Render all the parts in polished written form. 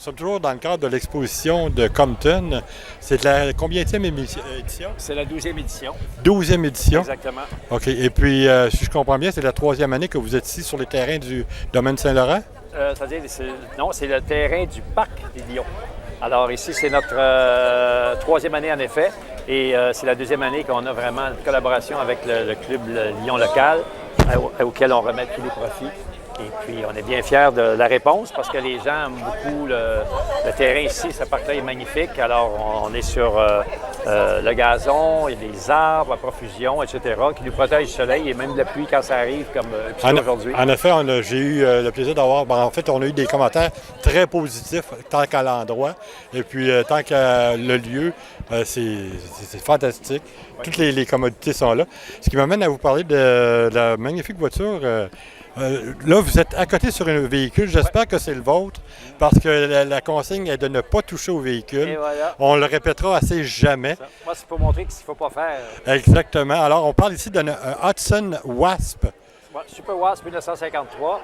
Nous sommes toujours dans le cadre de l'exposition de Compton. C'est la combienième édition? C'est la 12e édition. 12e édition? Exactement. OK. Et puis, si je comprends bien, c'est la 3e année que vous êtes ici sur les terrains du domaine Saint-Laurent? C'est-à-dire, non, c'est le terrain du Parc des Lions. Alors ici, c'est notre 3e année en effet. Et c'est la 2e année qu'on a vraiment une collaboration avec le club Lyon local auquel on remet tous les profits. Et puis, on est bien fiers de la réponse parce que les gens aiment beaucoup le terrain ici. Ce parc-là est magnifique. Alors, on est sur le gazon, il y a des arbres à profusion, etc., qui nous protègent du soleil et même de la pluie quand ça arrive, comme aujourd'hui. En effet, j'ai eu le plaisir d'avoir... en fait, on a eu des commentaires très positifs tant qu'à l'endroit. Et puis, tant qu'à le lieu, c'est fantastique. Oui. Toutes les commodités sont là. Ce qui m'amène à vous parler de la magnifique voiture... là, vous êtes à côté sur un véhicule. J'espère que c'est le vôtre parce que la consigne est de ne pas toucher au véhicule. Et voilà. On le répétera assez jamais. Moi, c'est pour montrer ce qu'il ne faut pas faire. Exactement. Alors, on parle ici d'un Hudson Wasp. Ouais, Super Wasp 1953.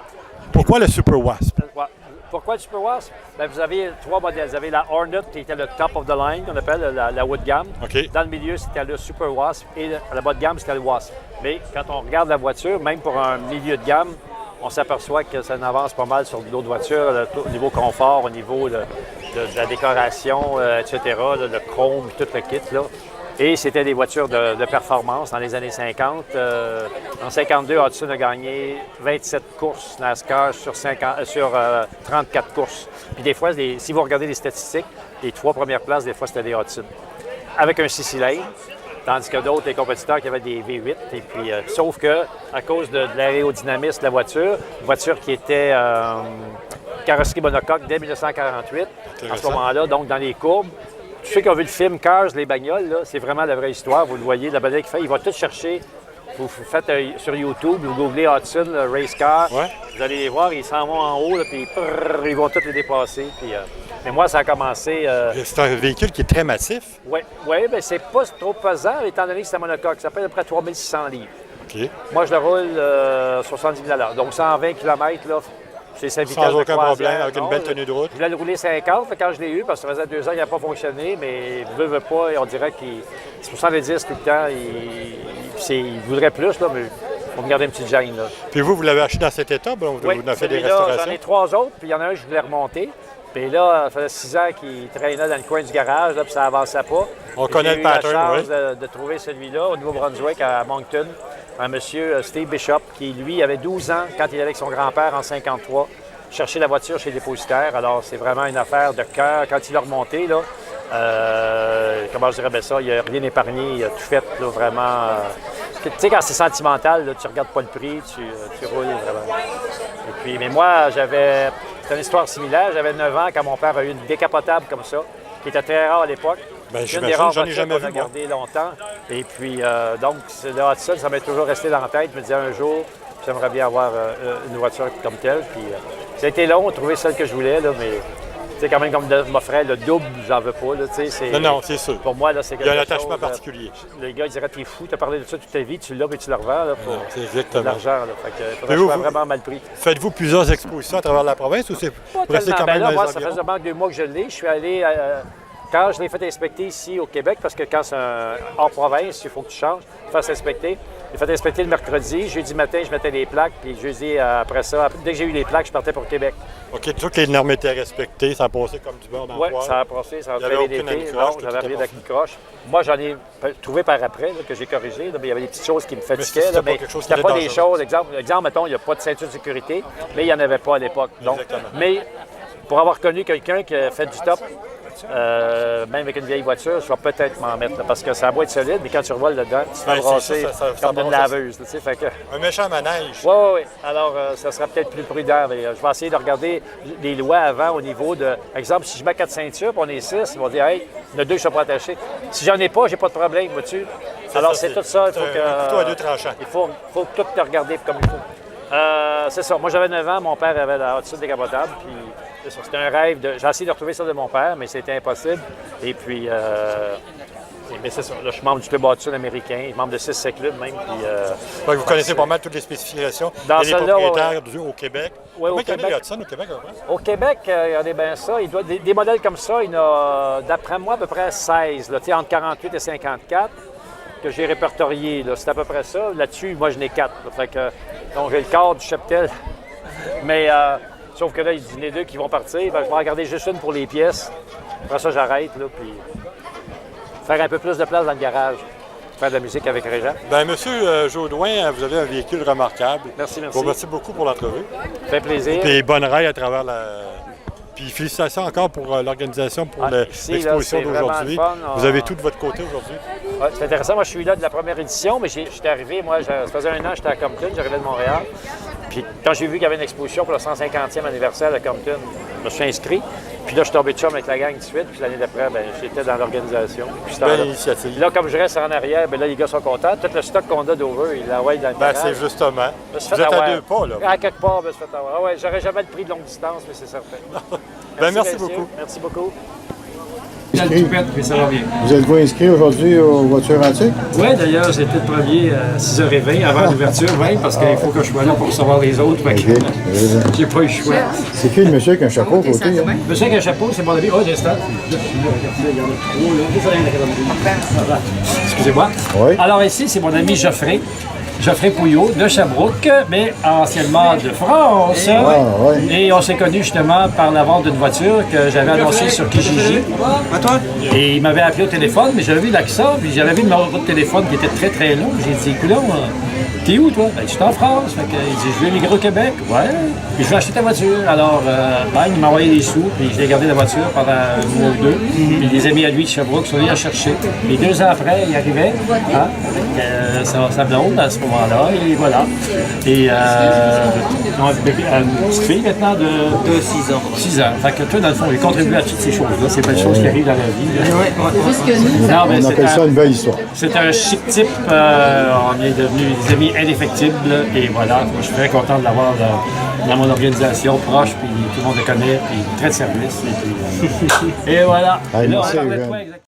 Pourquoi le Super Wasp? Ouais. Pourquoi le Super Wasp? Bien, vous avez 3 modèles. Vous avez la Hornet qui était le top of the line, qu'on appelle la haut de gamme. Okay. Dans le milieu, c'était le Super Wasp et à la bas de gamme, c'était le Wasp. Mais quand on regarde la voiture, même pour un milieu de gamme, on s'aperçoit que ça avance pas mal sur d'autres voitures, au niveau confort, au niveau de la décoration, etc., le chrome, tout le kit. Là. Et c'était des voitures de performance dans les années 50. En 52, Hudson a gagné 27 courses NASCAR sur 34 courses. Puis des fois, si vous regardez les statistiques, les 3 premières places, des fois, c'était des Hudson. Avec un 6 cylindres, tandis que d'autres, les compétiteurs qui avaient des V8. Et puis, sauf que, à cause de l'aérodynamisme de la voiture, une voiture qui était carrosserie monocoque dès 1948, à ce moment-là, donc dans les courbes. Tous ceux qui ont vu le film Cars, les bagnoles, là, c'est vraiment la vraie histoire. Vous le voyez, la bagnole qu'il fait, il va tout chercher. Vous faites sur YouTube, vous googlez Hudson, le race car. Ouais. Vous allez les voir, ils s'en vont en haut, là, puis ils vont tous les dépasser. Puis, mais moi, ça a commencé... C'est un véhicule qui est très massif. Oui, bien c'est pas trop pesant, étant donné que c'est un monocoque. Ça fait à peu près 3600 livres. OK. Moi, je le roule 70 000 $. Donc, 120 km, là, c'est sa vitesse. Sans aucun croisière. problème, avec une belle tenue de route. Je voulais le rouler 50 quand je l'ai eu, parce que ça faisait 2 ans qu'il n'a pas fonctionné, mais il ne veut pas, et on dirait qu'il... C'est 70 tout le temps, il voudrait plus, là, mais il faut me garder une petite gêne. Là. Puis vous l'avez acheté dans cet état? Bon, vous avez fait des restaurations? J'en ai 3 autres, puis il y en a un que je voulais remonter. Puis là, ça faisait 6 ans qu'il traînait dans le coin du garage, là, puis ça n'avançait pas. On connaît le pattern, oui. J'ai eu la chance de trouver celui-là au Nouveau-Brunswick, à Moncton. Un monsieur, Steve Bishop, qui, lui, avait 12 ans quand il allait avec son grand-père en 53, chercher la voiture chez les dépositaires. Alors, c'est vraiment une affaire de cœur. Quand il l'a remonté, là, comment je dirais bien ça, il n'a rien épargné, il a tout fait, là, vraiment. Tu sais, quand c'est sentimental, là, tu ne regardes pas le prix, tu roules vraiment. Et puis, mais moi, c'est une histoire similaire. J'avais 9 ans quand mon père a eu une décapotable comme ça, qui était très rare à l'époque. Bien, une des rares j'en ai jamais voitures vu, qu'on a gardé longtemps. Et puis, donc, le Hudson, ça m'est toujours resté dans la tête. Je me disais un jour, j'aimerais bien avoir une voiture comme telle. Puis, ça a été long de trouver celle que je voulais, là, mais tu sais, quand même, comme m'offrait le double, j'en veux pas. Là, non, c'est sûr. Pour moi, là, c'est il y a un attachement particulier. Le gars, il dirait, t'es fou, t'as parlé de ça toute ta vie, tu l'as, puis tu le revends là, pour de l'argent. Fait que faudrait que je sois vraiment mal pris. Faites-vous plusieurs expositions à travers la province ou c'est pour rester quand même là, moi, ça fait seulement 2 mois que je l'ai. Je suis allé... Quand je l'ai fait inspecter ici au Québec, parce que quand c'est hors province, il faut que tu changes, tu fasses inspecter. J'ai fait inspecter le mercredi. Jeudi matin, je mettais les plaques. Puis jeudi, après ça, dès que j'ai eu les plaques, je partais pour Québec. OK, toutes les normes étaient respectées. Ça a passé comme du beurre dans le poêle. Oui, ça a passé. Ça a entraîné l'été. Non, j'avais rien avec une croche. Moi, j'en ai trouvé par après, là, que j'ai corrigé. Là, mais il y avait des petites choses qui me fatiguaient. Mais c'était pas des choses. Exemple, mettons, il n'y a pas de ceinture de sécurité, mais il n'y en avait pas à l'époque. Mais pour avoir connu quelqu'un qui a fait du top, même avec une vieille voiture, je vais peut-être m'en mettre, là, parce que ça va être solide, mais quand tu revoles dedans, tu te fais brasser comme une laveuse. Là, fait que... Un méchant manège. Oui. Alors, ça sera peut-être plus prudent. Mais, je vais essayer de regarder les lois avant au niveau de... Exemple, si je mets 4 ceintures, puis on est 6, ils vont dire, hey, il y en a 2 qui ne sont pas attachés. Si j'en ai pas, j'ai pas de problème, vois-tu? Alors, c'est tout ça. Il faut que... Un couteau à 2 tranchants. Il faut tout te regarder comme il faut. C'est ça. Moi, j'avais 9 ans, mon père avait la Hudson décapotable, puis c'était un rêve. J'ai essayé de retrouver ça de mon père, mais c'était impossible. Et puis, Mais c'est ça. Là, je suis membre du club Hudson américain, je suis membre de 6 clubs même. Puis, Vous connaissez pas mal toutes les spécifications. Dans Il y a des celle-là, propriétaires au Québec. Ouais, Combien au il y en a Québec. de Hudson au Québec? Au Québec, regardez bien ça. Il doit, des modèles comme ça, il y en a, d'après moi, à peu près 16, là, entre 48 et 54, que j'ai répertoriés. C'est à peu près ça. Là-dessus, moi, je n'ai 4. Là. Fait que, donc, j'ai le quart du cheptel. Mais, sauf que là, il y en a 2 qui vont partir. Ben, je vais en garder juste une pour les pièces. Après ça, j'arrête, là, puis faire un peu plus de place dans le garage. Faire de la musique avec Régent. Bien, Monsieur Jodoin, vous avez un véhicule remarquable. Merci, merci. Je vous remercie beaucoup pour l'entrevue. Ça fait plaisir. Et bonne raille à travers la... Puis félicitations encore pour l'organisation, pour l'exposition d'aujourd'hui. Vous avez tout de votre côté aujourd'hui. Ouais, c'est intéressant. Moi, je suis là de la première édition, mais j'étais arrivé, moi, ça faisait 1 an, j'étais à Compton, j'arrivais de Montréal. Puis quand j'ai vu qu'il y avait une exposition pour le 150e anniversaire de Compton, je me suis inscrit. Puis là, je suis tombé de chum avec la gang tout de suite. Puis l'année d'après, ben, j'étais dans l'organisation. Belle initiative. Puis là, comme je reste en arrière, ben là, les gars sont contents. Tout le stock qu'on a d'Over, il l'envoie dans le garage. C'est justement. Vous êtes à 2 pas, là. À quelque part, ben, je fais avoir. Ah ouais, j'aurais jamais le prix de longue distance, mais c'est certain. Merci beaucoup. Merci beaucoup. Ça va bien. Vous êtes-vous inscrit aujourd'hui aux voitures antiques? Oui, d'ailleurs, j'étais le premier à 6h20 avant l'ouverture, parce qu'il faut que je sois là pour recevoir les autres. Fait que, j'ai pas eu le choix. C'est qui le monsieur avec un chapeau au côté? Hein? Le monsieur avec un chapeau, c'est mon ami. Oh, l'instant. Excusez-moi. Oui. Alors ici, c'est mon ami Geoffrey Pouillot de Sherbrooke, mais anciennement de France. Oui. Et on s'est connus justement par la vente d'une voiture que j'avais annoncée sur Kijiji. À toi? Et il m'avait appelé au téléphone, mais j'avais vu l'accent, puis j'avais vu le numéro de téléphone qui était très très long. J'ai dit, coudonc, t'es où toi? Ben, je suis en France. Fait que, il dit, je vais migrer au Québec. Ouais. Puis je vais acheter ta voiture. Alors, il m'a envoyé les sous, puis je l'ai gardé la voiture pendant un mois ou 2. Puis des amis à lui de Sherbrooke sont venus la chercher. Et 2 ans après, il arrivait, avec sa blonde à ce moment-là, et voilà. Et on a une petite fille maintenant de 6 ans. 6 ans. Fait que toi, dans le fond, il contribue à toutes ces choses-là. C'est pas des choses qui arrivent dans la vie. On appelle ça une belle histoire. C'est un chic type. On est devenus des amis indéfectibles. Et voilà, moi, je suis très content de l'avoir dans mon organisation proche. Puis tout le monde le connaît. Puis très de service. Et voilà. Allez, Là, on merci, parlait de Eugène. quoi exactement?